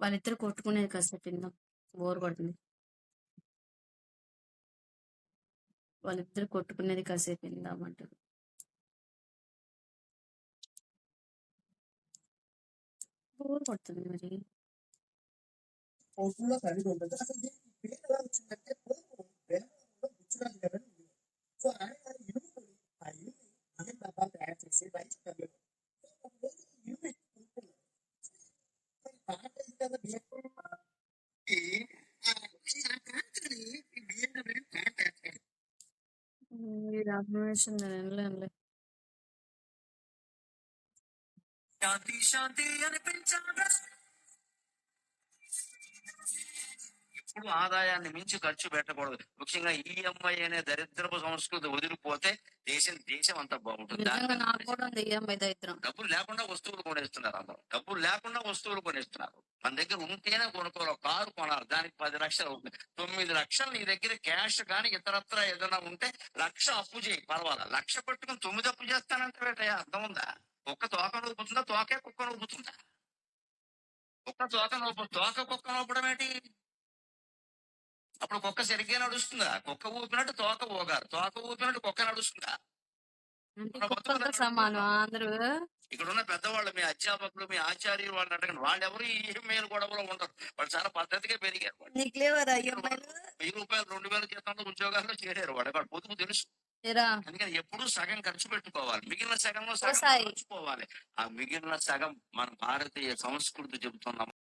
వాళ్ళిద్దరు కొట్టుకునేది కాసేపు ఇందాం. బోర్ కొడుతుంది. వాళ్ళిద్దరు కొట్టుకునేది కాసేపు ఇందామంటారు. బోర్ కొడుతుంది మరి. పొలంలో కలిగి ఉంటుంది. అసలు దీనికి పేరు ఎలా వచ్చిందంటే పొలం వేలంలో బుచ్చురాజు గారు అని ఉంది. సో ఆయన ఇనుముని ఆ ఇనుముని ఇనుము డబ్బాలు తయారు చేసి రైతు తరలి ఒకరోజు ఇనుము కొనుక్కున్నాడు. మరి పాట ఇది కదా ఇది అభిమేషన్ వినలేనులే. శాంతి శాంతి అనిపించాలి. ఎప్పుడు ఆదాయాన్ని మించి ఖర్చు పెట్టకూడదు. ముఖ్యంగా ఈఎంఐ అనే దరిద్రపు సంస్కృతి వదిలిపోతే దేశం అంతా బాగుంటుంది. నిజంగా నాకు కూడా ఉంది ఈఎంఐ దరిద్రం. డబ్బులు లేకుండా వస్తువులు కొనేస్తున్నారు అందరూ. డబ్బులు లేకుండా వస్తువులు కొనేస్తున్నారు. మన దగ్గర ఉంటేనే కొనుక్కోవాలి. ఒక కారు కొనాలి, దానికి 10 లక్షలు అవుతుంది. 9 లక్షలు నీ దగ్గర క్యాష్ కానీ ఇతరత్ర ఏదైనా ఉంటే 1,00,000 అప్పు చేయి, పర్వాలా. 1,00,000 పెట్టుకుని 9 అప్పు చేస్తానంటే అర్థం ఉందా? కుక్క తోక నూపుతుందా, తోకే కుక్క నూపుతుందా? కుక్క తోక కుక్క నూపడం ఏంటి? అప్పుడు కుక్క సరిగ్గా నడుస్తుందా? కుక్క ఊపినట్టు తోక ఊగారు, తోక ఊపినట్టు కుక్క నడుస్తుందా? అంటే కుక్కలతో సమానం అందరూ. ఇక్కడ ఉన్న పెద్దవాళ్ళు, మీ అధ్యాపకులు, మీ ఆచార్యులు వాళ్ళని అడగండి. వాళ్ళు ఎవరు ఈ ఈఎంఐలు గొడవలో ఉండరు. వాళ్ళు చాలా పద్ధతిగా పెరిగారు. నీకు లేవరా ఈఎంఐలు? 1000 రూపాయలు 2,000 జీతంలో ఉద్యోగాల్లో చేరారు. వాడు పొదుపు తెలుసు. అందుకని ఎప్పుడు సగం ఖర్చు పెట్టుకోవాలి, మిగిలిన సగంలో సగం ఖర్చుకోవాలి. ఆ మిగిలిన సగం మన భారతీయ సంస్కృతి చెబుతున్నాం.